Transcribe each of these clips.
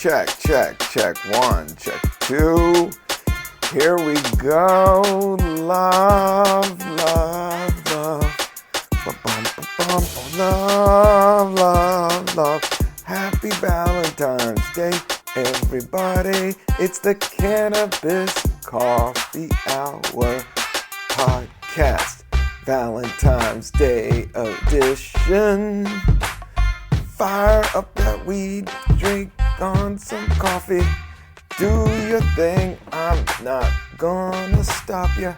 Check. 1, check 2. Here we go. Love. Love. Happy Valentine's Day, everybody. It's the Cannabis Coffee Hour podcast. Valentine's Day edition. Fire up that weed, drink on some coffee. Do your thing, I'm not gonna stop you.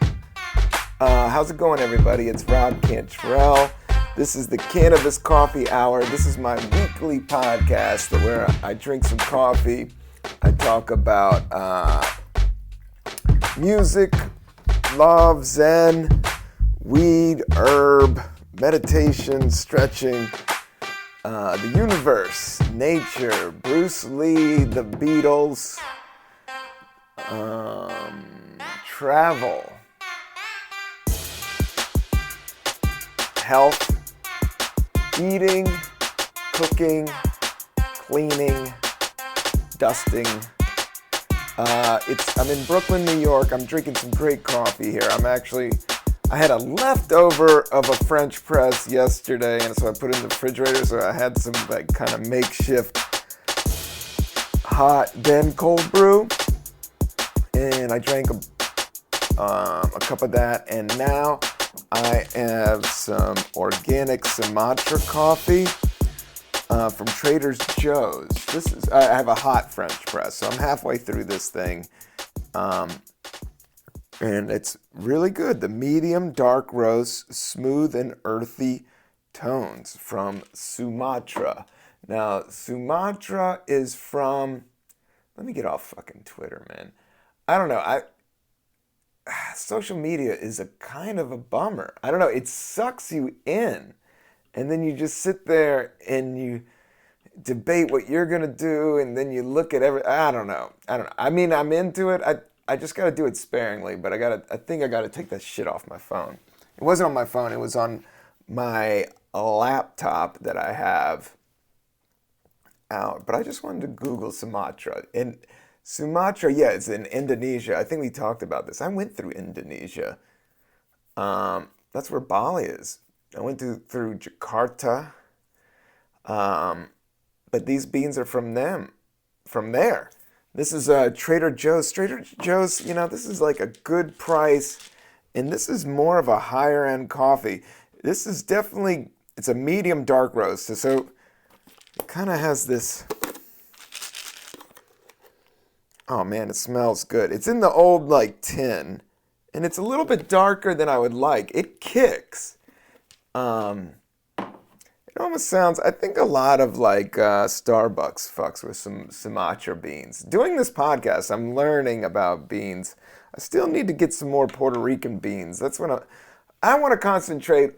How's it going, everybody? It's Rob Cantrell. This is the Cannabis Coffee Hour. This is my weekly podcast where I drink some coffee. I talk about music, love, zen, weed, herb, meditation, stretching, the universe, nature, Bruce Lee, the Beatles, travel, health, eating, cooking, cleaning, dusting. I'm in Brooklyn, New York. I'm drinking some great coffee here. I had a leftover of a French press yesterday, and so I put it in the refrigerator, so I had some kind of makeshift hot, then cold brew, and I drank a cup of that, and now I have some organic Sumatra coffee from Trader Joe's. I have a hot French press, so I'm halfway through this thing. And it's really good. The medium dark roast, smooth and earthy tones from Sumatra. Now, Sumatra is from... Let me get off fucking Twitter, man. I don't know. Social media is a kind of a bummer. I don't know. It sucks you in. And then you just sit there and you debate what you're going to do. And then you look at I don't know. I mean, I'm into it. I just got to do it sparingly, but I think I got to take that shit off my phone. It wasn't on my phone. It was on my laptop that I have out. But I just wanted to Google Sumatra. And Sumatra, yeah, it's in Indonesia. I think we talked about this. I went through Indonesia. That's where Bali is. I went through Jakarta. But these beans are from there. This is Trader Joe's. Trader Joe's, this is like a good price, and this is more of a higher end coffee. This is definitely, it's a medium dark roast, so it kind of has this, oh man, it smells good. It's in the old tin, and it's a little bit darker than I would like. It kicks. It almost sounds, I think a lot of Starbucks fucks with some Sumatra beans. Doing this podcast, I'm learning about beans. I still need to get some more Puerto Rican beans. That's what I want to concentrate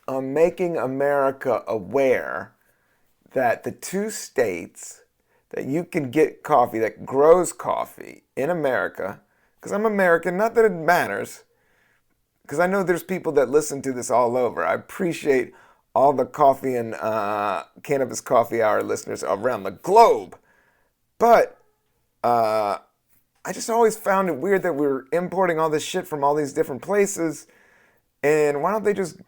on making America aware that the two states that you can get coffee, that grows coffee in America, because I'm American, not that it matters, because I know there's people that listen to this all over. I appreciate all the coffee and Cannabis Coffee Hour listeners around the globe. But I just always found it weird that we're importing all this shit from all these different places. And why don't they just,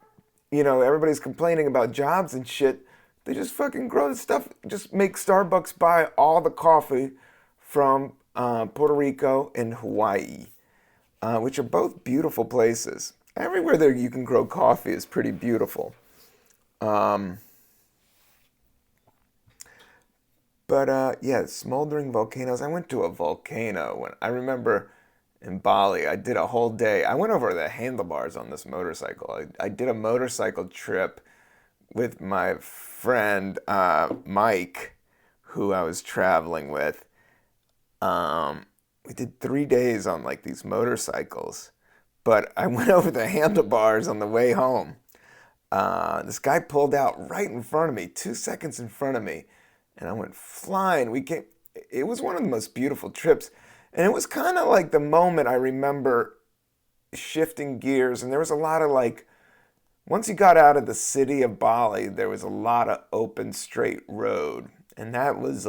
everybody's complaining about jobs and shit. They just fucking grow the stuff. Just make Starbucks buy all the coffee from Puerto Rico and Hawaii, which are both beautiful places. Everywhere there you can grow coffee is pretty beautiful. Smoldering volcanoes. I went to a volcano I remember in Bali. I did a whole day. I went over the handlebars on this motorcycle. I did a motorcycle trip with my friend, Mike, who I was traveling with. We did 3 days on these motorcycles, but I went over the handlebars on the way home. This guy pulled out right in front of me, 2 seconds in front of me, and I went flying. It was one of the most beautiful trips, and it was kind of like the moment I remember shifting gears, and there was a lot of once you got out of the city of Bali, there was a lot of open, straight road, and that was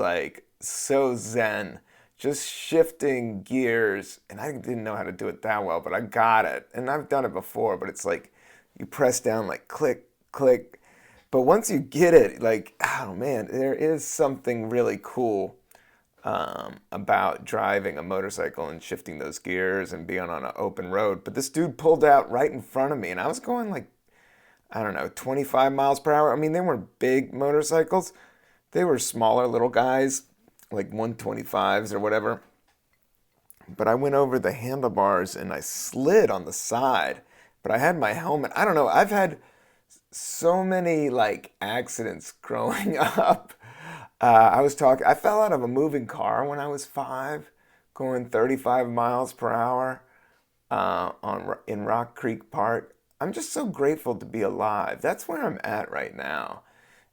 so zen. Just shifting gears, and I didn't know how to do it that well, but I got it. And I've done it before, but it's like you press down like click, click. But once you get it, like, oh man, there is something really cool about driving a motorcycle and shifting those gears and being on an open road. But this dude pulled out right in front of me, and I was going like, I don't know, 25 miles per hour. I mean, they weren't big motorcycles. They were smaller little guys, like 125s or whatever. But I went over the handlebars and I slid on the side. But I had my helmet. I don't know. I've had so many like accidents growing up. I fell out of a moving car when I was 5, going 35 miles per hour in Rock Creek Park. I'm just so grateful to be alive. That's where I'm at right now.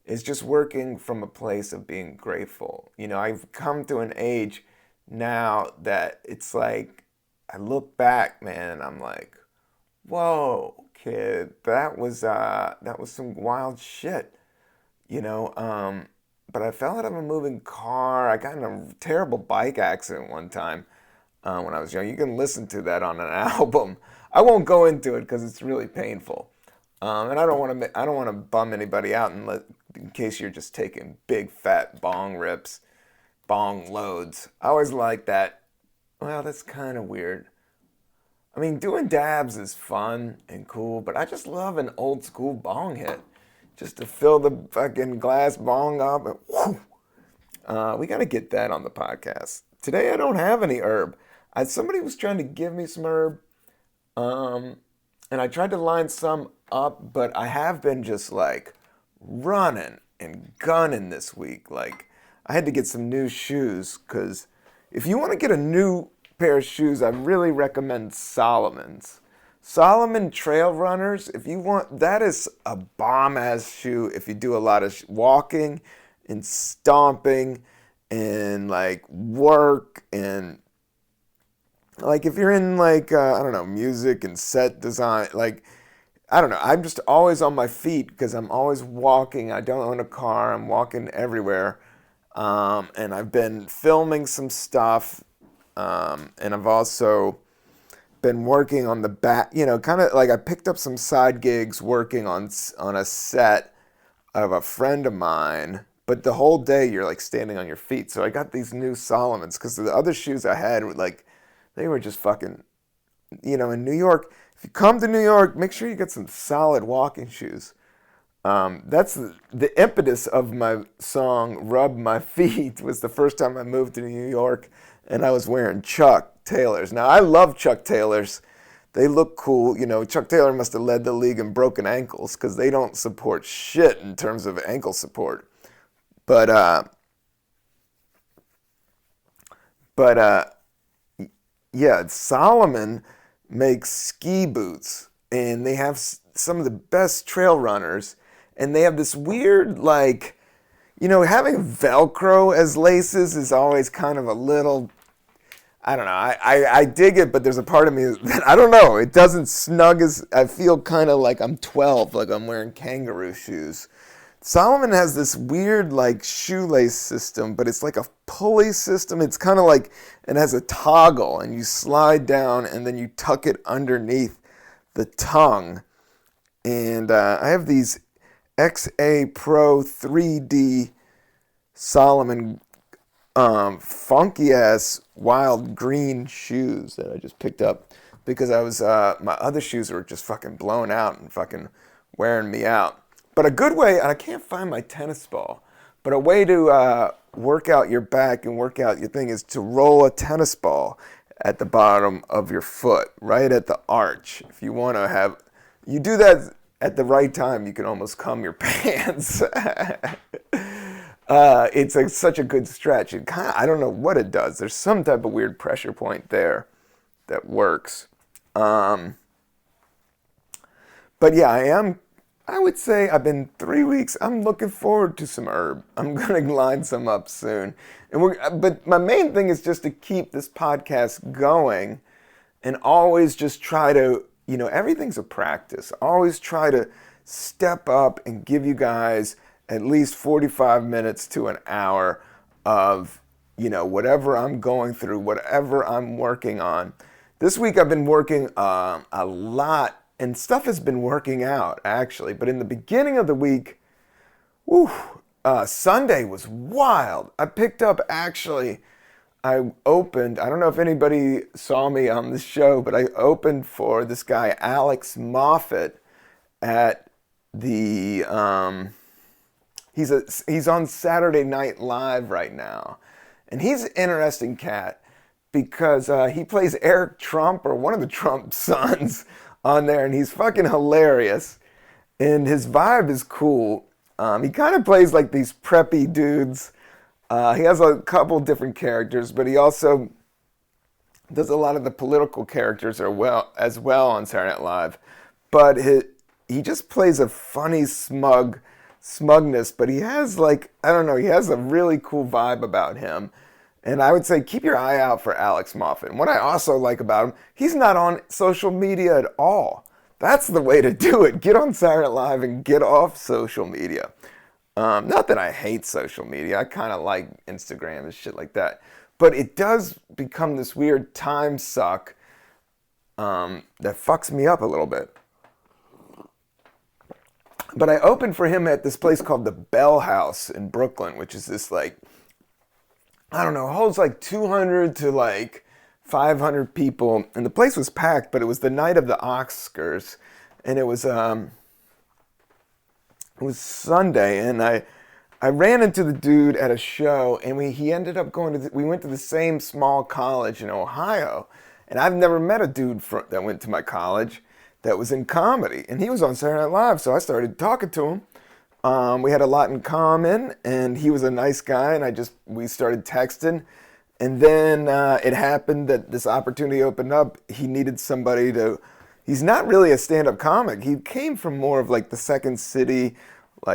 Is just working from a place of being grateful. You know, I've come to an age now that it's like I look back, man, and I'm like, whoa, kid, that was some wild shit, you know. But I fell out of a moving car. I got in a terrible bike accident one time when I was young. You can listen to that on an album. I won't go into it because it's really painful. And I don't want to bum anybody out in case you're just taking big fat bong rips, bong loads. I always like that. Well, that's kind of weird. I mean, doing dabs is fun and cool, but I just love an old school bong hit. Just to fill the fucking glass bong up and whoo. We got to get that on the podcast. Today I don't have any herb. Somebody was trying to give me some herb, and I tried to line some up, but I have been just like running and gunning this week. Like, I had to get some new shoes because if you want to get a new pair of shoes, I really recommend Solomon's. Solomon Trail Runners, if you want, that is a bomb-ass shoe if you do a lot of walking and stomping and like work and like if you're in like, I don't know, music and set design, like, I don't know, I'm just always on my feet because I'm always walking. I don't own a car. I'm walking everywhere. And I've been filming some stuff. And I've also been working on the back, you know, kind of like I picked up some side gigs working on a set of a friend of mine, but the whole day you're like standing on your feet. So I got these new Solomons because the other shoes I had were like, they were just fucking, you know, in New York, if you come to New York, make sure you get some solid walking shoes. That's the impetus of my song Rub My Feet was the first time I moved to New York and I was wearing Chuck Taylors. Now, I love Chuck Taylors. They look cool. You know, Chuck Taylor must have led the league in broken ankles because they don't support shit in terms of ankle support. But yeah, Solomon makes ski boots, and they have some of the best trail runners, and they have this weird, like, you know, having Velcro as laces is always kind of a little, I don't know, I dig it, but there's a part of me that, I don't know, it doesn't snug as, I feel kind of like I'm 12, like I'm wearing kangaroo shoes. Solomon has this weird like shoelace system, but it's like a pulley system. It's kind of like it has a toggle and you slide down and then you tuck it underneath the tongue. And I have these XA Pro 3D Solomon funky ass wild green shoes that I just picked up because I was my other shoes were just fucking blown out and fucking wearing me out. But a good way, and I can't find my tennis ball, but a way to work out your back and work out your thing is to roll a tennis ball at the bottom of your foot, right at the arch. If you want to have, you do that at the right time, you can almost cum your pants. It's such a good stretch. It kinda, I don't know what it does. There's some type of weird pressure point there that works. But yeah, I would say I've been 3 weeks. I'm looking forward to some herb. I'm going to line some up soon. But my main thing is just to keep this podcast going and always just try to, you know, everything's a practice. Always try to step up and give you guys at least 45 minutes to an hour of whatever I'm going through, whatever I'm working on. This week I've been working a lot, and stuff has been working out, actually. But in the beginning of the week, whew, Sunday was wild. I opened, I don't know if anybody saw me on the show, but I opened for this guy, Alex Moffat, at the, he's on Saturday Night Live right now. And he's an interesting cat because he plays Eric Trump, or one of the Trump sons, on there, and he's fucking hilarious. And his vibe is cool. He kind of plays like these preppy dudes. He has a couple different characters, but he also does a lot of the political characters as well on Saturday Night Live. But he just plays a funny smugness, but he has he has a really cool vibe about him. And I would say keep your eye out for Alex Moffat. And what I also like about him, he's not on social media at all. That's the way to do it. Get on Saturday Night Live and get off social media. Not that I hate social media. I kind of like Instagram and shit like that. But it does become this weird time suck that fucks me up a little bit. But I opened for him at this place called the Bell House in Brooklyn, which is this holds 200 to 500 people. And the place was packed, but it was the night of the Oscars. And it was Sunday, and I ran into the dude at a show, and he ended up we went to the same small college in Ohio. And I've never met a dude that went to my college that was in comedy. And he was on Saturday Night Live, so I started talking to him. We had a lot in common, and he was a nice guy, and we started texting. And then it happened that this opportunity opened up. He needed somebody he's not really a stand-up comic. He came from more of the Second City,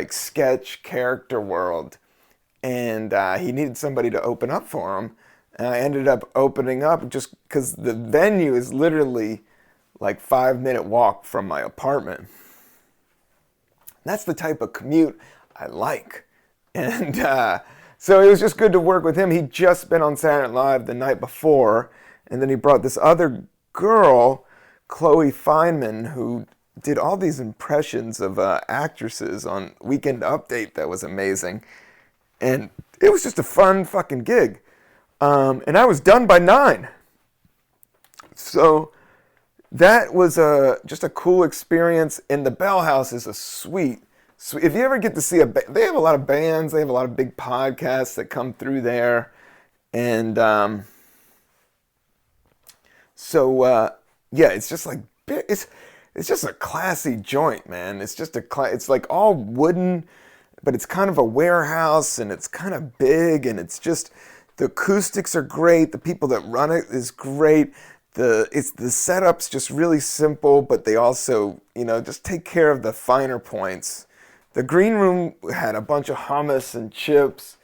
sketch character world. And he needed somebody to open up for him. And I ended up opening up just because the venue is literally 5-minute walk from my apartment. That's the type of commute I like. And so it was just good to work with him. He'd just been on Saturday Night Live the night before. And then he brought this other girl, Chloe Feynman, who did all these impressions of actresses on Weekend Update that was amazing. And it was just a fun fucking gig. And I was done by 9. So that was just a cool experience. And the Bell House is a sweet. If you ever get to see they have a lot of bands, they have a lot of big podcasts that come through there. And it's just it's just a classy joint, man. It's just it's all wooden, but it's kind of a warehouse, and it's kind of big, and it's just, the acoustics are great. The people that run it is great. The setup's just really simple, but they also, just take care of the finer points. The green room had a bunch of hummus and chips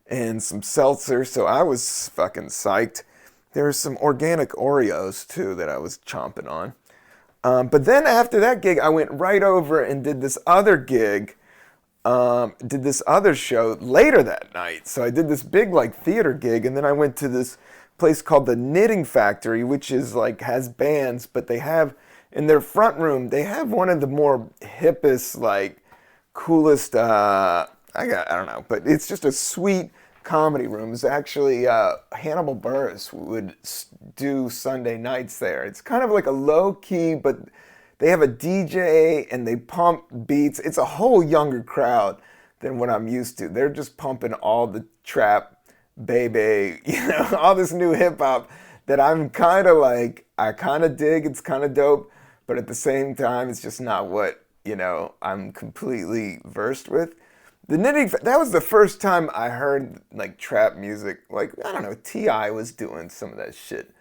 and some seltzer, so I was fucking psyched. There were some organic Oreos, too, that I was chomping on. But then after that gig, I went right over and did this other gig, did this other show later that night. So I did this big, theater gig, and then I went to this place called the Knitting Factory, which is, has bands, but they have, in their front room, they have one of the more hippest, coolest, I don't know, but it's just a sweet comedy rooms. Actually, Hannibal Buress would do Sunday nights there. It's kind of like a low key, but they have a DJ and they pump beats. It's a whole younger crowd than what I'm used to. They're just pumping all the trap, baby, all this new hip hop that I'm kind of I kind of dig. It's kind of dope, but at the same time, it's just not what, I'm completely versed with. The Knitting, that was the first time I heard trap music. I don't know, T.I. was doing some of that shit.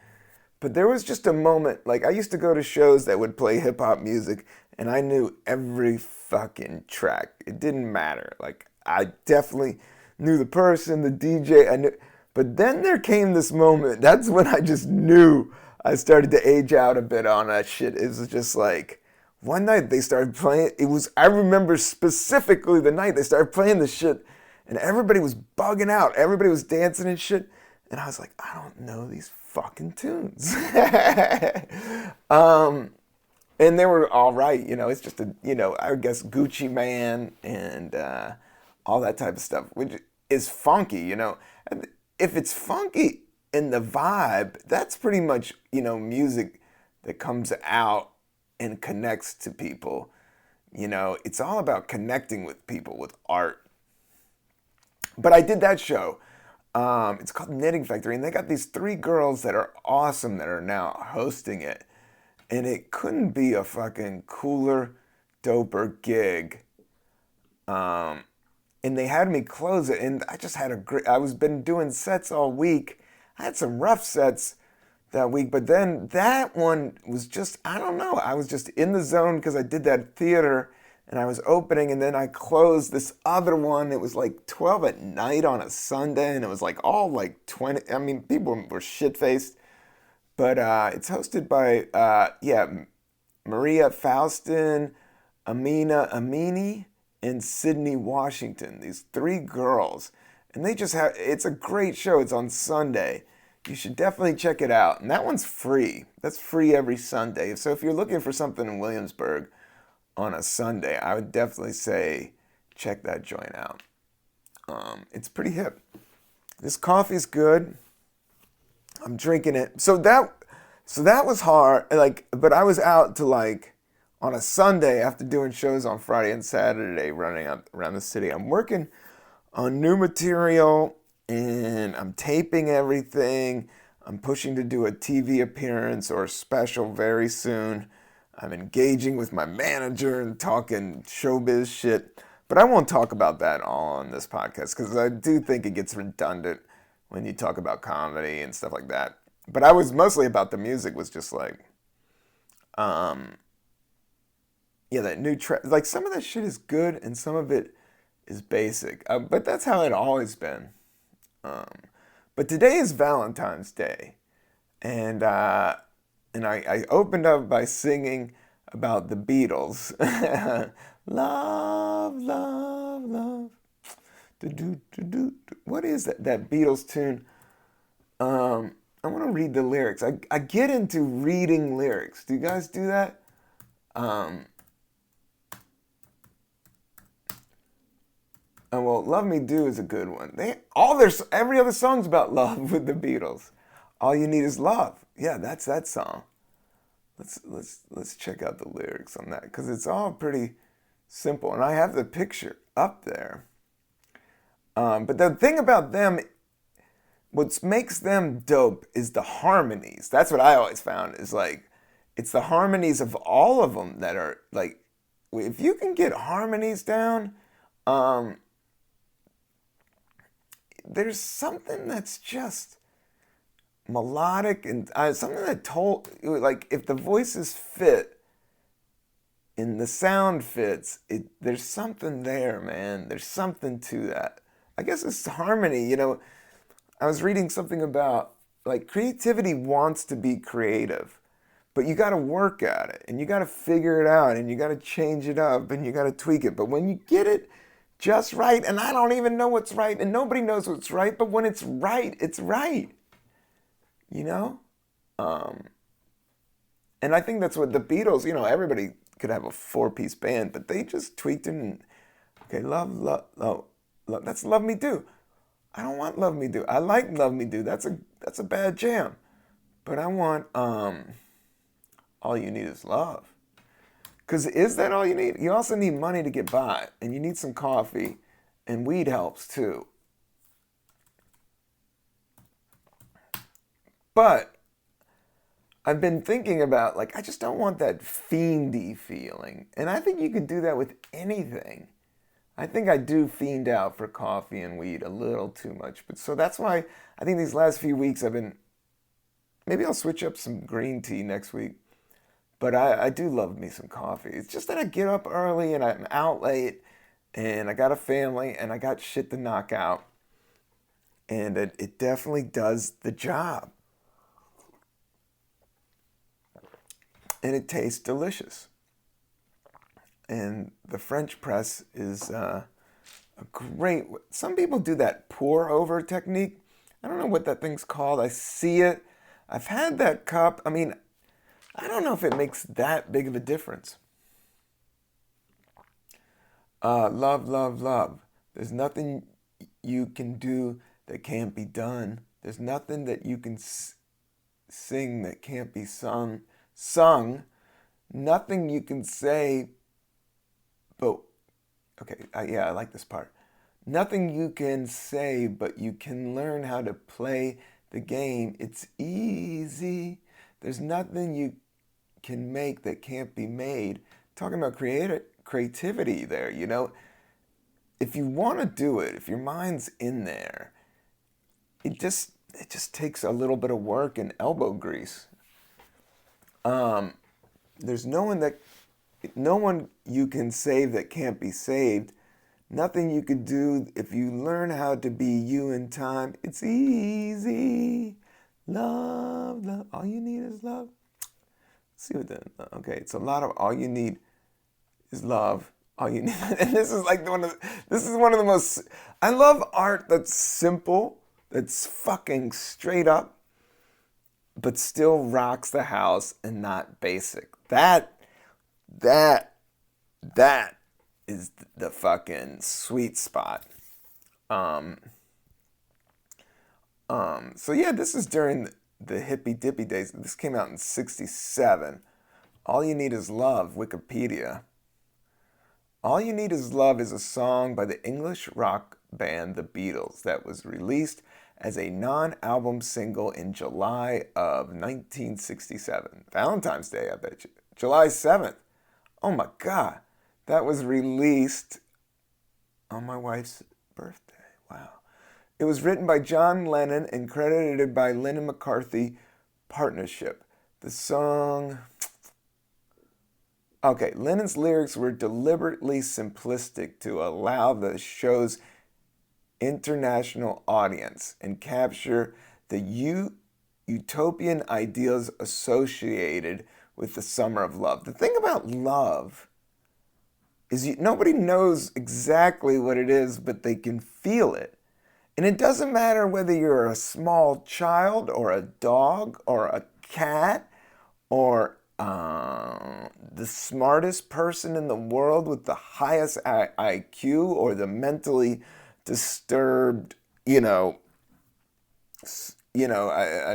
But there was just a moment, I used to go to shows that would play hip hop music, and I knew every fucking track. It didn't matter. I definitely knew the person, the DJ, I knew. But then there came this moment, that's when I just knew I started to age out a bit on that shit. It was just one night they started playing, I remember specifically the night they started playing this shit, and everybody was bugging out. Everybody was dancing and shit. And I was like, I don't know these fucking tunes. And they were all right, it's just I guess Gucci Man and all that type of stuff, which is funky, And if it's funky in the vibe, that's pretty much, music that comes out and connects to people. It's all about connecting with people with art. But I did that show. It's called Knitting Factory, and they got these 3 girls that are awesome that are now hosting it. And it couldn't be a fucking cooler, doper gig. And they had me close it, and I just had I was been doing sets all week. I had some rough sets that week, but then that one was just, I don't know, I was just in the zone because I did that theater, and I was opening, and then I closed this other one. It was like 12 at night on a Sunday, and it was like all like 20, I mean, people were shit-faced. But it's hosted by, Maria Faustin, Amina Amini, and Sydney Washington. These 3 girls. And they just it's a great show. It's on Sunday. You should definitely check it out. And that one's free. That's free every Sunday. So if you're looking for something in Williamsburg on a Sunday, I would definitely say check that joint out. It's pretty hip. This coffee's good. I'm drinking it. So that was hard. But I was out to on a Sunday after doing shows on Friday and Saturday, running around the city. I'm working on new material and I'm taping everything. I'm pushing to do a TV appearance or a special very soon. I'm engaging with my manager and talking showbiz shit. But I won't talk about that all on this podcast because I do think it gets redundant when you talk about comedy and stuff like that. But I was mostly about the music, was just that new track. Some of that shit is good and some of it is basic. But that's how it always been. But today is Valentine's Day. And I opened up by singing about the Beatles. Love, love, love. What is that Beatles tune? I want to read the lyrics. I get into reading lyrics. Do you guys do that? Well, Love Me Do is a good one. Every other song's about love with the Beatles. All You Need Is Love. Yeah, that's that song. Let's check out the lyrics on that because it's all pretty simple, and I have the picture up there. But the thing about them, what makes them dope is the harmonies. That's what I always found is it's the harmonies of all of them that are if you can get harmonies down, there's something that's just melodic and something that if the voices fit and the sound fits, there's something there, man. There's something to that. I guess it's harmony, I was reading something about creativity wants to be creative, but you got to work at it and you got to figure it out and you got to change it up and you got to tweak it. But when you get it just right, and I don't even know what's right and nobody knows what's right, but when it's right, it's right. And I think that's what the Beatles, everybody could have a 4-piece band, but they just tweaked it and, okay, love, that's Love Me Do. I don't want Love Me Do. I like Love Me Do. That's a bad jam. But I want All You Need Is Love. Because is that all you need? You also need money to get by. And you need some coffee. And weed helps too. But I've been thinking about, I just don't want that fiendy feeling. And I think you could do that with anything. I think I do fiend out for coffee and weed a little too much. But so that's why I think these last few weeks maybe I'll switch up some green tea next week. But I do love me some coffee. It's just that I get up early and I'm out late and I got a family and I got shit to knock out. And it definitely does the job. And it tastes delicious. And the French press is a great... Some people do that pour-over technique. I don't know what that thing's called. I see it. I've had that cup. I mean, I don't know if it makes that big of a difference. Love, love, love. There's nothing you can do that can't be done. There's nothing that you can sing that can't be sung. Nothing you can say, but okay, yeah, I like this part. Nothing you can say, but you can learn how to play the game. It's easy. There's nothing you can make that can't be made. Talking about creativity there, you know. If you want to do it, if your mind's in there, it just takes a little bit of work and elbow grease. There's no one you can save that can't be saved. Nothing you could do if you learn how to be you in time. It's easy. Love, love. All you need is love. Let's see what that. Okay, it's a lot of all you need is love. All you need, and this is like this is one of the most. I love art that's simple, that's fucking straight up, but still rocks the house and not basic. That is the fucking sweet spot. So yeah, this is during the hippy dippy days. This came out in '67. All You Need Is Love, Wikipedia. All You Need Is Love is a song by the English rock band The Beatles that was released as a non-album single in July of 1967. Valentine's Day, I bet you. July 7th. Oh my God. That was released on my wife's birthday. Wow. It was written by John Lennon and credited by Lennon-McCarthy Partnership. The song... Okay, Lennon's lyrics were deliberately simplistic to allow the show's international audience and capture the utopian ideals associated with the summer of love. The thing about love is nobody knows exactly what it is, but they can feel it. And it doesn't matter whether you're a small child or a dog or a cat or the smartest person in the world with the highest IQ or the mentally disturbed, I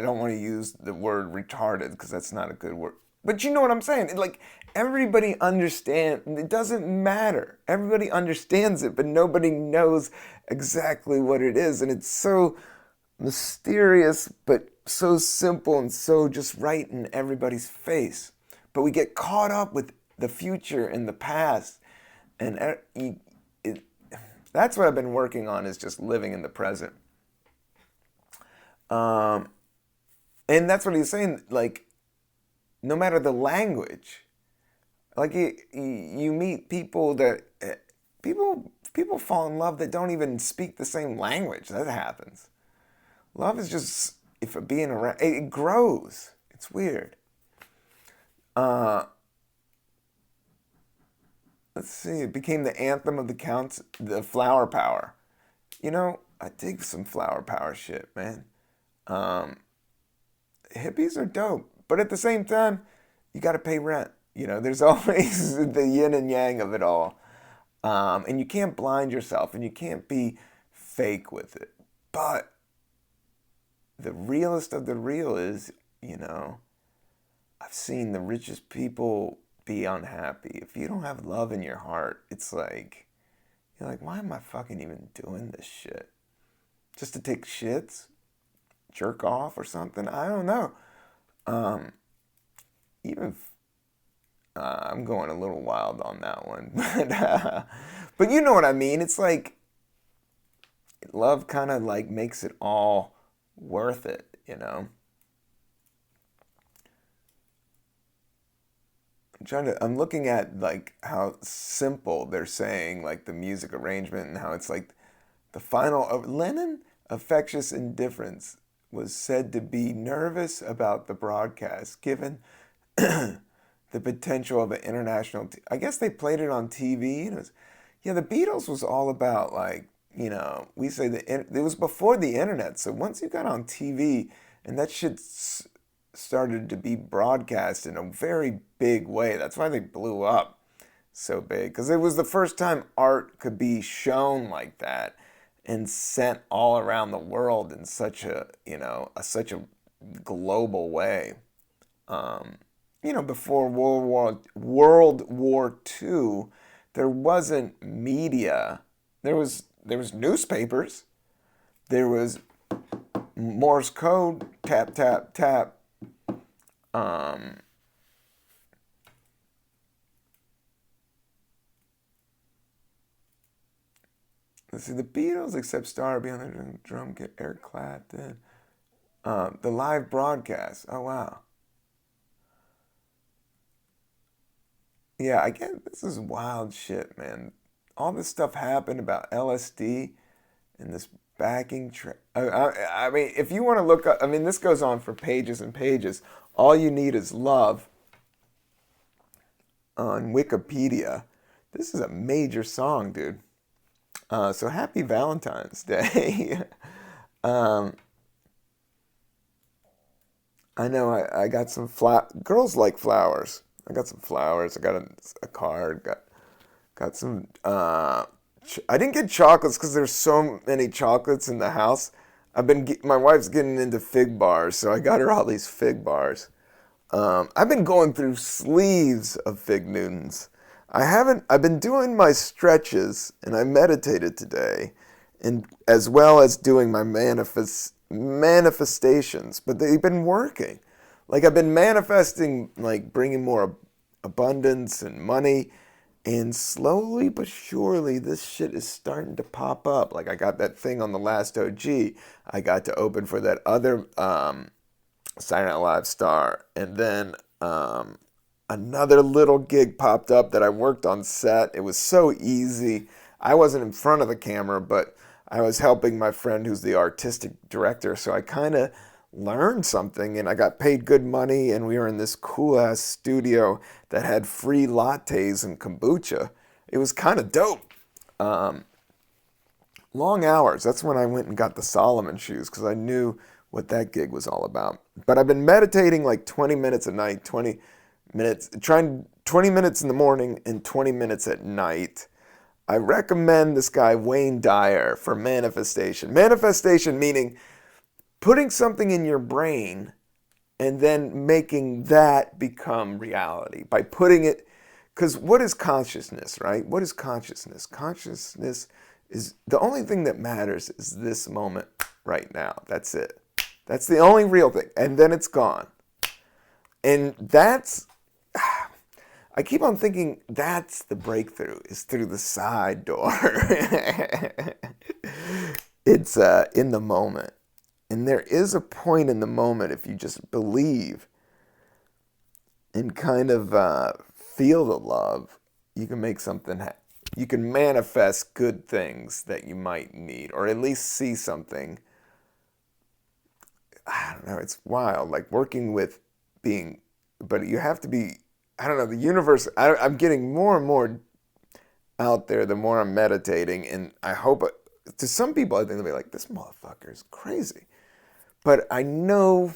don't want to use the word retarded because that's not a good word. But you know what I'm saying? Like, everybody understands. It doesn't matter. Everybody understands it, but nobody knows exactly what it is. And it's so mysterious, but so simple and so just right in everybody's face. But we get caught up with the future and the past. And that's what I've been working on, is just living in the present. And that's what he's saying, like, no matter the language, like you meet people that, people fall in love that don't even speak the same language. That happens. Love is just, if it being around, it grows. It's weird. Let's see, it became the anthem of the flower power. I dig some flower power shit, man. Hippies are dope, but at the same time, you got to pay rent. There's always the yin and yang of it all. And you can't blind yourself, and you can't be fake with it. But the realest of the real is, I've seen the richest people be unhappy. If you don't have love in your heart, it's like, you're like, why am I fucking even doing this shit? Just to take shits? Jerk off or something? I don't know. I'm going a little wild on that one. But you know what I mean. It's like, love kind of like makes it all worth it, I'm looking at like how simple they're saying like the music arrangement and how it's like the final of Lennon. Affectious indifference was said to be nervous about the broadcast, given the potential of an international. I guess they played it on TV. And the Beatles was all about like we say it was before the internet. So once you got on TV and that shit started to be broadcast in a very big way, that's why they blew up so big. Because it was the first time art could be shown like that and sent all around the world in such such a global way. Before World War II, there wasn't media. There was newspapers. There was Morse code, tap tap tap. Let's see, the Beatles, except Star behind the drum kit, Eric Clapton. The live broadcast. Oh wow. Yeah, I get this is wild shit, man. All this stuff happened about LSD and this backing track. I mean, if you want to look up, I mean, this goes on for pages and pages. All You Need Is Love on Wikipedia. This is a major song, dude. So happy Valentine's Day. um, I know I got some girls like flowers. I got some flowers. I got a card. Got some. I didn't get chocolates because there's so many chocolates in the house. My wife's getting into fig bars, so I got her all these fig bars. I've been going through sleeves of fig Newtons. I've been doing my stretches, and I meditated today, and as well as doing my manifestations, but they've been working. Like I've been manifesting, like bringing more abundance and money, and slowly but surely this shit is starting to pop up. Like I got that thing on the last OG. I got to open for that other Saturday Night Live star, and then another little gig popped up that I worked on set. It was so easy. I wasn't in front of the camera, but I was helping my friend who's the artistic director, so I kind of learned something, and I got paid good money, and we were in this cool-ass studio that had free lattes and kombucha. It was kind of dope. Long hours. That's when I went and got the Solomon shoes, because I knew what that gig was all about. But I've been meditating like 20 minutes a night, 20 minutes in the morning and 20 minutes at night. I recommend this guy Wayne Dyer for manifestation. Manifestation meaning putting something in your brain and then making that become reality by putting it, because what is consciousness, right? What is consciousness? Consciousness is the only thing that matters is this moment right now. That's it. That's the only real thing. And then it's gone. And I keep on thinking that's the breakthrough, is through the side door. It's in the moment. And there is a point in the moment, if you just believe and kind of feel the love, you can make something happen. You can manifest good things that you might need, or at least see something. I don't know, it's wild. Like working with but you have to be, I don't know, the universe, I'm getting more and more out there the more I'm meditating, and I hope, to some people I think they'll be like, this motherfucker is crazy. But I know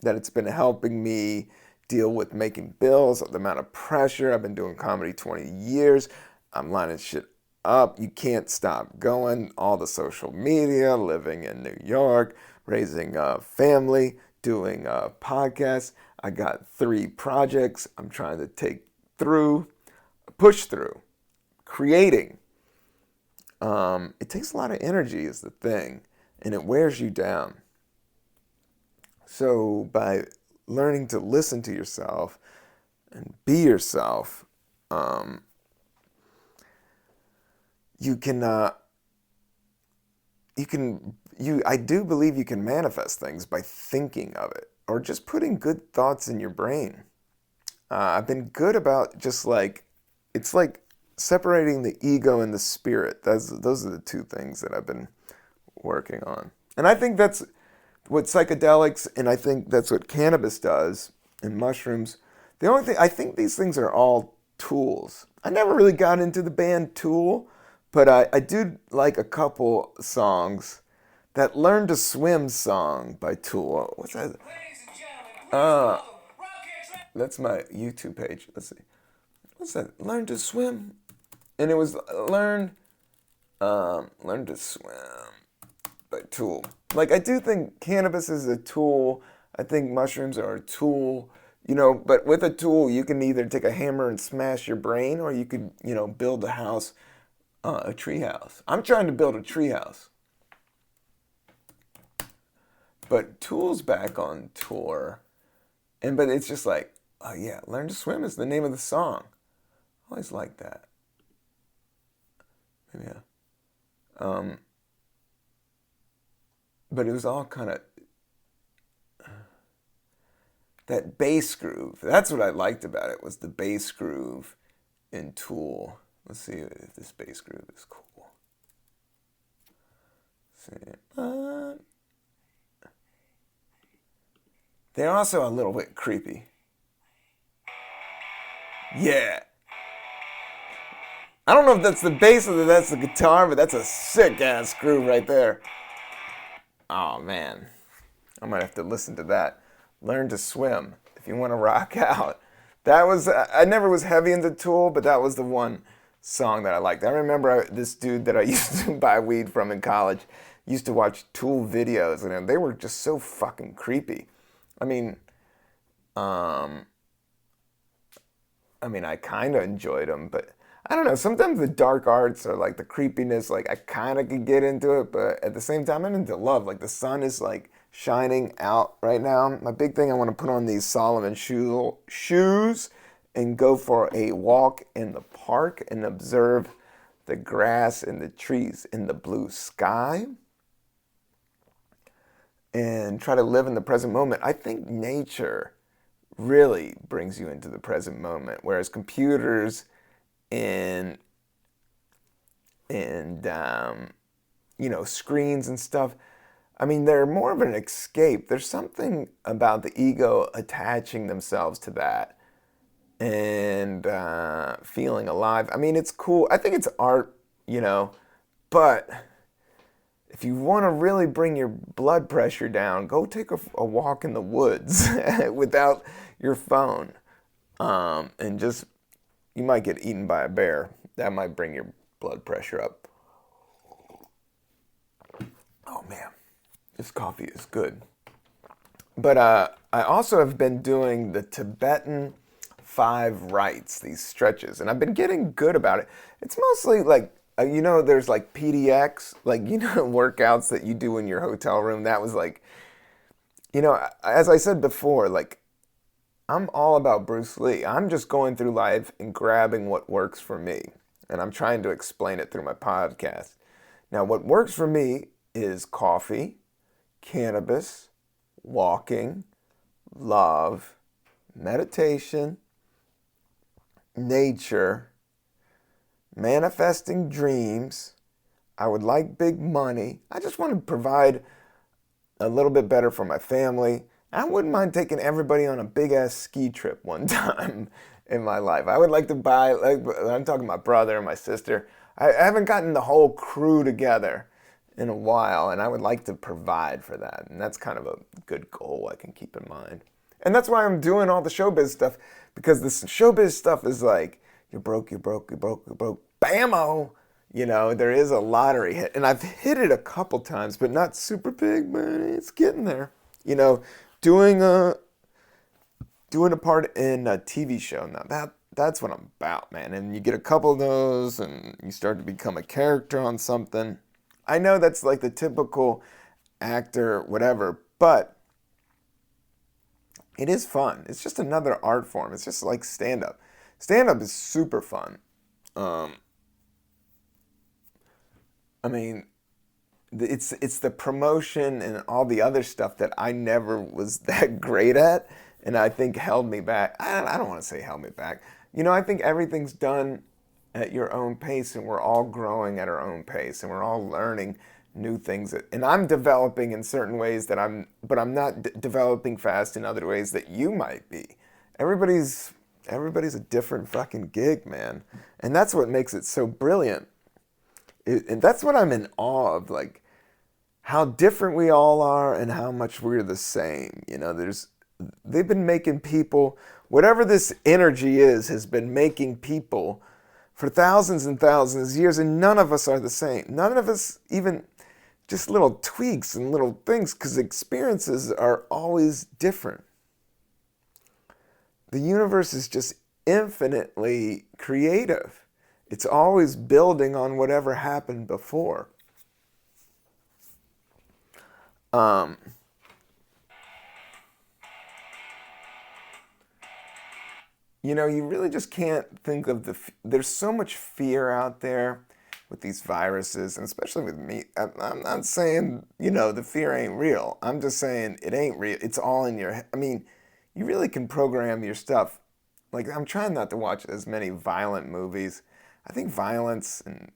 that it's been helping me deal with making bills, the amount of pressure. I've been doing comedy 20 years. I'm lining shit up. You can't stop going. All the social media, living in New York, raising a family, doing a podcast. I got 3 projects I'm trying to push through, creating. It takes a lot of energy is the thing, and it wears you down. So by learning to listen to yourself and be yourself, I do believe you can manifest things by thinking of it or just putting good thoughts in your brain. I've been good about just like, it's like separating the ego and the spirit. Those are the 2 things that I've been working on. And I think that's what psychedelics, and I think that's what cannabis does, and mushrooms. The only thing, I think these things are all tools. I never really got into the band Tool, But I do like a couple songs. That Learn to Swim song by Tool. What's that? Uh, that's my YouTube page. Let's see. What's that? Learn to Swim. And it was Learn to Swim by Tool. Like, I do think cannabis is a tool. I think mushrooms are a tool. But with a tool, you can either take a hammer and smash your brain, or you could, build a house, a tree house. I'm trying to build a tree house. But Tool's back on tour. But it's just like, oh yeah, Learn to Swim is the name of the song. I always like that. Yeah. But it was all kind of that bass groove. That's what I liked about it, was the bass groove in Tool. Let's see if this bass groove is cool. Let's see. They're also a little bit creepy. Yeah. I don't know if that's the bass or if that's the guitar, but that's a sick ass groove right there. Oh man. I might have to listen to that. Learn to Swim if you want to rock out. I never was heavy into Tool, but that was the one song that I liked. I remember this dude that I used to buy weed from in college used to watch Tool videos, and they were just so fucking creepy. I mean, I kind of enjoyed them, but I don't know. Sometimes the dark arts or like the creepiness, like I kind of could get into it, but at the same time, I'm into love. Like the sun is like shining out right now. My big thing, I want to put on these Solomon shoes and go for a walk in the park and observe the grass and the trees in the blue sky and try to live in the present moment. I think nature really brings you into the present moment, whereas computers and screens and stuff, they're more of an escape. There's something about the ego attaching themselves to that and feeling alive. It's cool. I think it's art, but if you want to really bring your blood pressure down, go take a walk in the woods without your phone. And just, you might get eaten by a bear. That might bring your blood pressure up. Oh man, this coffee is good. But I also have been doing the Tibetan 5 rites, these stretches, and I've been getting good about it. It's mostly like, there's like PDX, like, workouts that you do in your hotel room. That was like, as I said before, like, I'm all about Bruce Lee. I'm just going through life and grabbing what works for me. And I'm trying to explain it through my podcast. Now, what works for me is coffee, cannabis, walking, love, meditation, nature, manifesting dreams. I would like big money. I just want to provide a little bit better for my family. I wouldn't mind taking everybody on a big ass ski trip one time in my life. I would like to buy, like, I'm talking my brother and my sister. I haven't gotten the whole crew together in a while, and I would like to provide for that. And that's kind of a good goal I can keep in mind. And that's why I'm doing all the showbiz stuff, because this showbiz stuff is like, you're broke, you're broke, you're broke, you're broke, bam-o! There is a lottery hit. And I've hit it a couple times, but not super big, but it's getting there. Doing a part in a TV show. Now that's what I'm about, man. And you get a couple of those and you start to become a character on something. I know that's like the typical actor, whatever, but it is fun. It's just another art form. It's just like stand-up. Stand-up is super fun. It's the promotion and all the other stuff that I never was that great at, and I think held me back. I don't want to say held me back. I think everything's done at your own pace, and we're all growing at our own pace, and we're all learning new things. And I'm developing in certain ways but I'm not developing fast in other ways that you might be. Everybody's a different fucking gig, man. And that's what makes it so brilliant. And that's what I'm in awe of, like how different we all are and how much we're the same. They've been making people, whatever this energy is, has been making people for thousands and thousands of years, and none of us are the same. None of us even just little tweaks and little things, because experiences are always different. The universe is just infinitely creative. It's always building on whatever happened before. You really just can't think of there's so much fear out there with these viruses, and especially with me. I'm not saying, the fear ain't real. I'm just saying it ain't real. It's all in your head. I mean, you really can program your stuff. Like, I'm trying not to watch as many violent movies. I think violence, and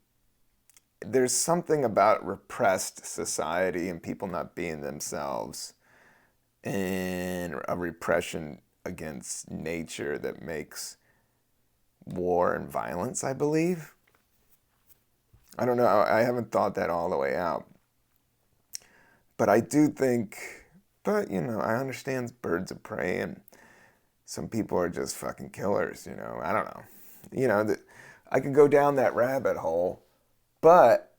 there's something about repressed society and people not being themselves, and a repression against nature that makes war and violence, I believe. I don't know. I haven't thought that all the way out. But I do think, I understand birds of prey, and some people are just fucking killers, I don't know. I could go down that rabbit hole, but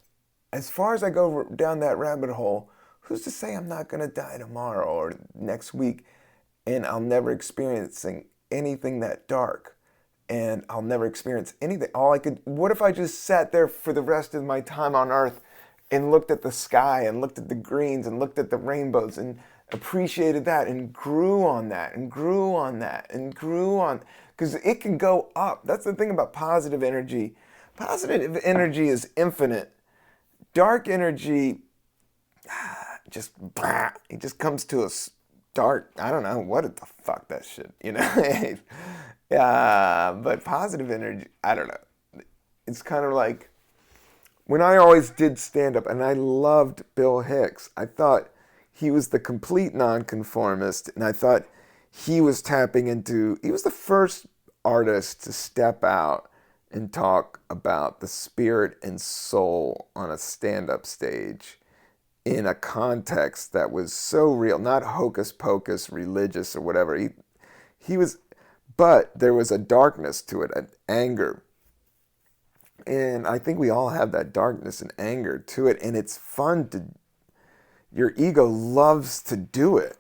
as far as I go down that rabbit hole, who's to say I'm not going to die tomorrow or next week, and I'll never experience anything that dark, and I'll never experience anything. What if I just sat there for the rest of my time on Earth and looked at the sky and looked at the greens and looked at the rainbows and appreciated that and grew on that and grew on that and grew on, because it can go up. That's the thing about positive energy. Positive energy is infinite. Dark energy, it just comes to us dark. I don't know what the fuck that shit, but positive energy, I don't know. It's kind of like when I always did stand up, and I loved Bill Hicks. I thought he was the complete nonconformist, and I thought he was the first artist to step out and talk about the spirit and soul on a stand-up stage in a context that was so real, not hocus pocus, religious or whatever. But there was a darkness to it, an anger. And I think we all have that darkness and anger to it, and it's fun your ego loves to do it.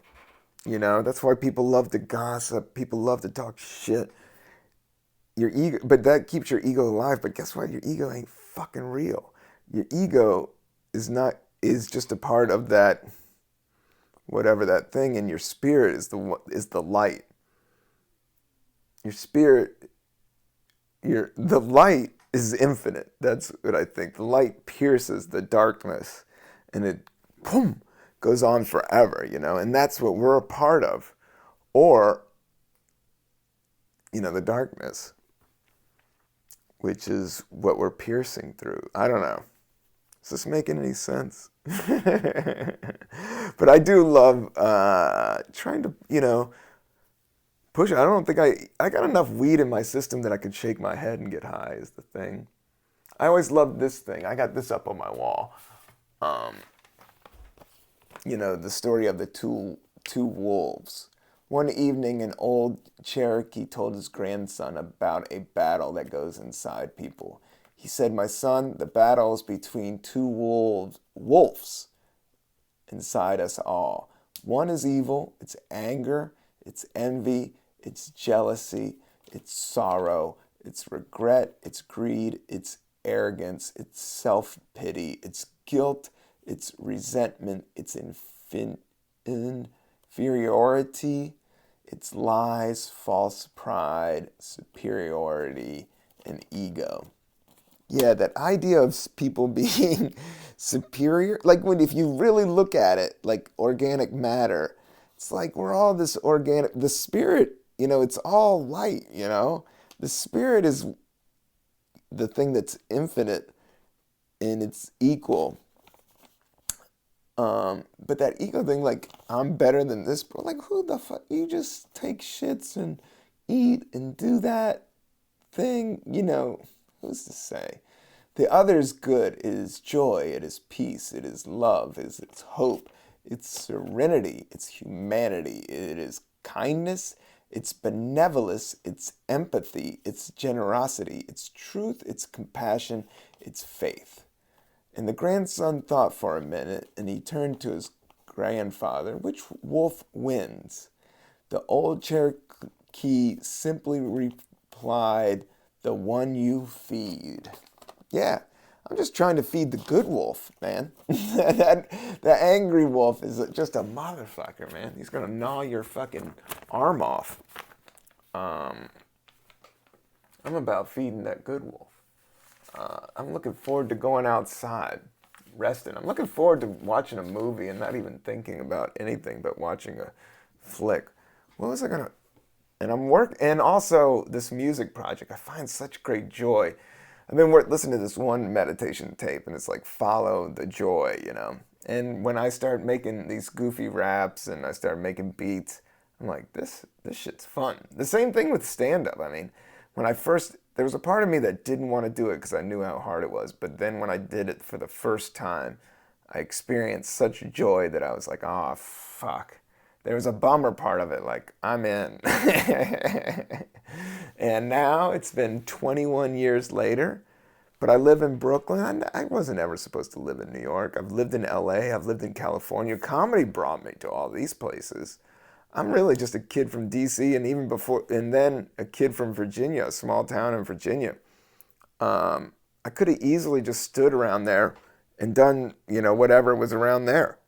That's why people love to gossip, people love to talk shit. Your ego, but that keeps your ego alive. But guess what? Your ego ain't fucking real. Your ego is just a part of that, whatever that thing, and your spirit is the light. Your spirit, the light is infinite. That's what I think. The light pierces the darkness, and it boom goes on forever, and that's what we're a part of, or the darkness, which is what we're piercing through. I don't know. Is this making any sense? But I do love trying to, push it. I don't think I got enough weed in my system that I could shake my head and get high is the thing. I always loved this thing. I got this up on my wall. The story of the two wolves. One evening, an old Cherokee told his grandson about a battle that goes inside people. He said, "My son, the battle is between two wolves inside us all. One is evil, it's anger, it's envy, it's jealousy, it's sorrow, it's regret, it's greed, it's arrogance, it's self-pity, it's guilt, it's resentment, it's inferiority, it's lies, false pride, superiority, and ego." Yeah, that idea of people being superior, like if you really look at it, like organic matter, it's like we're all this organic, the spirit, it's all light, the spirit is the thing that's infinite and it's equal. But that ego thing, like, I'm better than this, bro. Like, who the fuck? You just take shits and eat and do that thing, who's to say? The other is good. It is joy. It is peace. It is love. It's hope. It's serenity. It's humanity. It is kindness. It's benevolence. It's empathy. It's generosity. It's truth. It's compassion. It's faith. And the grandson thought for a minute, and he turned to his grandfather. Which wolf wins? The old Cherokee simply replied, the one you feed. Yeah, I'm just trying to feed the good wolf, man. The angry wolf is just a motherfucker, man. He's gonna gnaw your fucking arm off. I'm about feeding that good wolf. I'm looking forward to going outside, resting. I'm looking forward to watching a movie and not even thinking about anything but watching a flick. What was I gonna? And also this music project. I find such great joy. I've been listening to this one meditation tape, and it's like follow the joy, you know. And when I start making these goofy raps and I start making beats, I'm like, this shit's fun. The same thing with stand-up. I mean, there was a part of me that didn't want to do it because I knew how hard it was. But then when I did it for the first time, I experienced such joy that I was like, oh, fuck. There was a bummer part of it, like, I'm in. And now it's been 21 years later, but I live in Brooklyn. I wasn't ever supposed to live in New York. I've lived in LA. I've lived in California. Comedy brought me to all these places. I'm really just a kid from DC, and then a kid from Virginia, a small town in Virginia. I could have easily just stood around there and done, whatever was around there.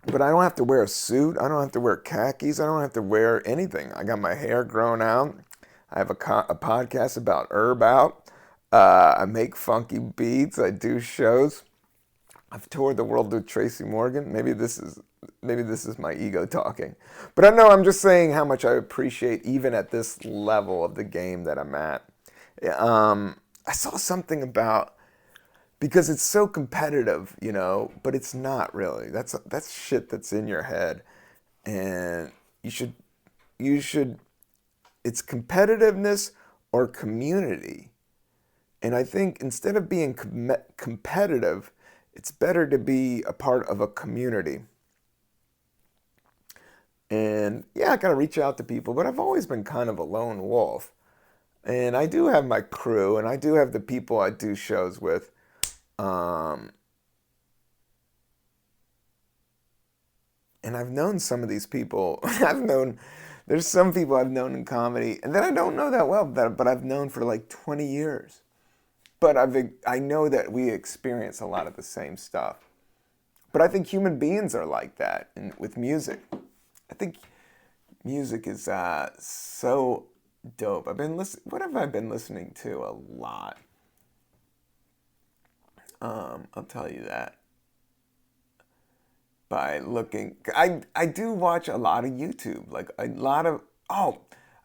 But I don't have to wear a suit. I don't have to wear khakis. I don't have to wear anything. I got my hair grown out. I have a podcast about herb out. I make funky beats. I do shows. I've toured the world with Tracy Morgan. Maybe this is my ego talking. But I know I'm just saying how much I appreciate even at this level of the game that I'm at. I saw something about, because it's so competitive, but it's not really. That's shit that's in your head. And you should, it's competitiveness or community. And I think instead of being competitive, it's better to be a part of a community. And yeah, I gotta reach out to people, but I've always been kind of a lone wolf. And I do have my crew, and I do have the people I do shows with. And I've known some of these people. There's some people I've known in comedy, and that I don't know that well, but I've known for like 20 years. But I know that we experience a lot of the same stuff. But I think human beings are like that with music. I think music is so dope. What have I been listening to a lot? I'll tell you that by looking. I do watch a lot of YouTube, like I've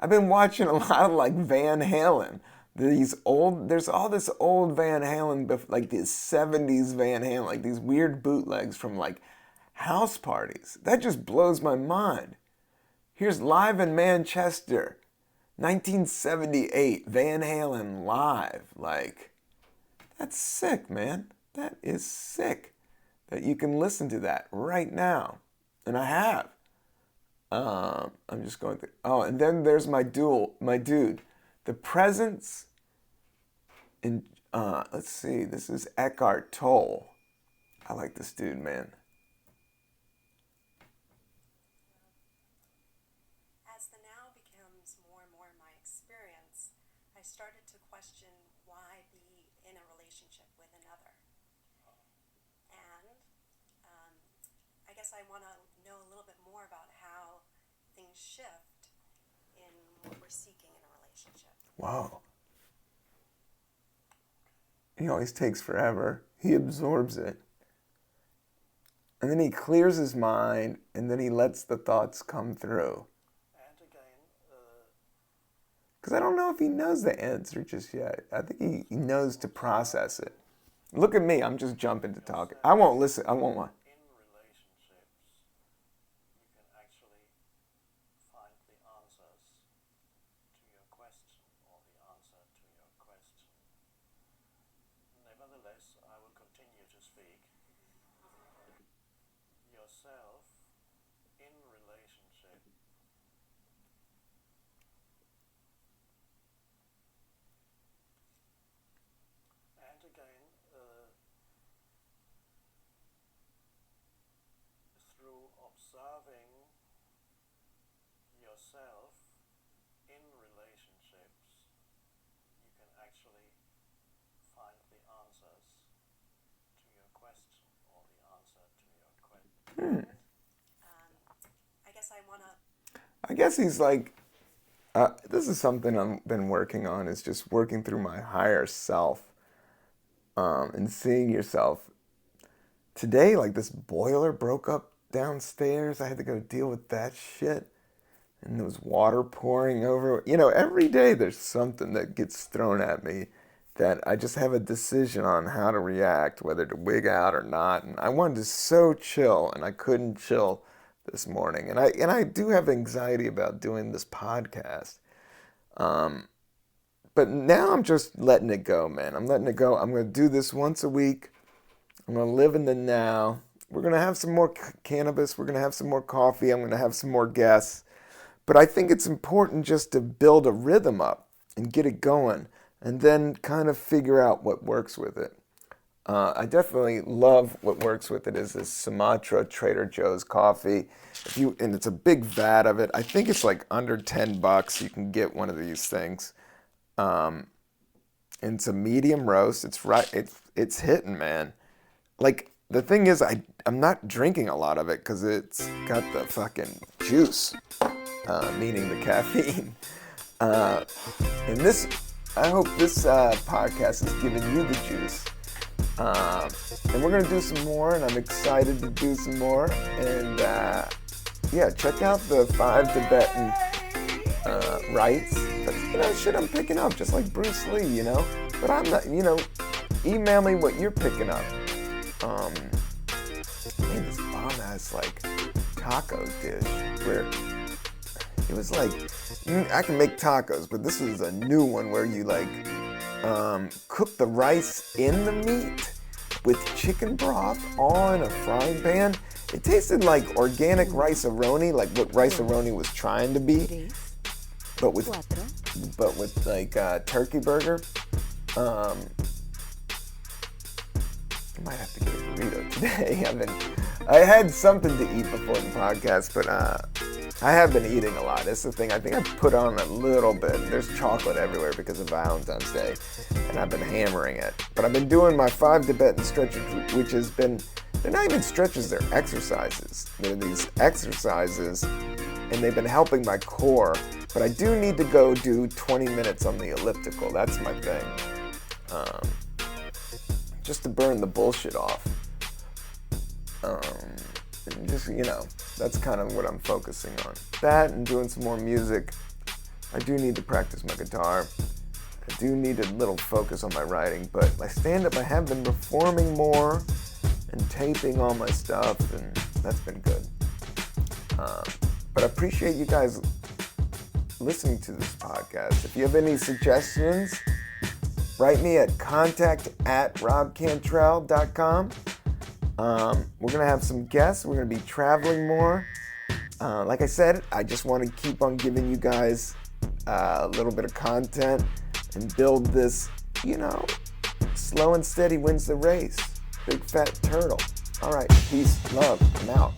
been watching a lot of like Van Halen. There's all this old Van Halen, like these 70s Van Halen, like these weird bootlegs from like house parties. That just blows my mind. Here's live in Manchester, 1978, Van Halen live. Like, that's sick, man. That is sick that you can listen to that right now. And I have. I'm just going through. Oh, and then there's my dude. The Presence in, let's see, this is Eckhart Tolle. I like this dude, man. As the now becomes more and more my experience, I started to question why be in a relationship with another. And I guess I want to know a little bit more about how things shift in what we're seeking in a relationship. Wow. He always takes forever. He absorbs it. And then he clears his mind, and then he lets the thoughts come through. And again, Because I don't know if he knows the answer just yet. I think he knows to process it. Look at me. I'm just jumping to talk. I won't listen. I won't want. in relationships, you can actually find the answers to your question or the answer to your question speak, yourself in relationship. And again, through observing yourself in relationships, you can actually find the answers to your question, or the answer to your question. I guess I want to. I guess he's like, this is something I've been working on, is just working through my higher self, and seeing yourself. Today, like, this boiler broke up downstairs. I had to go deal with that shit. And there was water pouring over. You know, every day there's something that gets thrown at me that I just have a decision on how to react, whether to wig out or not. And I wanted to so chill, and I couldn't chill this morning. And I do have anxiety about doing this podcast. But now I'm just letting it go, man. I'm letting it go. I'm going to do this once a week. I'm going to live in the now. We're going to have some more cannabis. We're going to have some more coffee. I'm going to have some more guests. But I think it's important just to build a rhythm up and get it going, and then kind of figure out what works with it. I definitely love what works with it is this Sumatra Trader Joe's coffee. And it's a big vat of it. I think it's like under $10. You can get one of these things. And it's a medium roast. It's hitting, man. Like, the thing is, I'm not drinking a lot of it because it's got the fucking juice, meaning the caffeine. And this, I hope this podcast is giving you the juice. And we're going to do some more, and I'm excited to do some more. And yeah, check out the 5 Tibetan rites. That's, you know, shit I'm picking up, just like Bruce Lee, you know. But I'm not, you know, email me what you're picking up. Man, this bomb-ass, like, taco dish where it was like, I can make tacos, but this is a new one where you, like, cook the rice in the meat with chicken broth on a frying pan. It tasted like organic rice-a-roni, like what rice-a-roni was trying to be, but with like turkey burger. I might have to get a burrito today. I had something to eat before the podcast, but I have been eating a lot. That's the thing. I think I put on a little bit. There's chocolate everywhere because of Valentine's Day, and I've been hammering it. But I've been doing my 5 Tibetan stretches, which has been, they're not even stretches, they're exercises. They're these exercises, and they've been helping my core. But I do need to go do 20 minutes on the elliptical. That's my thing. Just to burn the bullshit off. Just, you know, that's kind of what I'm focusing on. That and doing some more music. I do need to practice my guitar. I do need a little focus on my writing, but my stand-up, I have been performing more and taping all my stuff, and that's been good. But I appreciate you guys listening to this podcast. If you have any suggestions, write me at contact@robcantrell.com. We're going to have some guests. We're going to be traveling more. Like I said, I just want to keep on giving you guys a little bit of content and build this, you know, slow and steady wins the race. Big fat turtle. All right, peace, love, I'm out.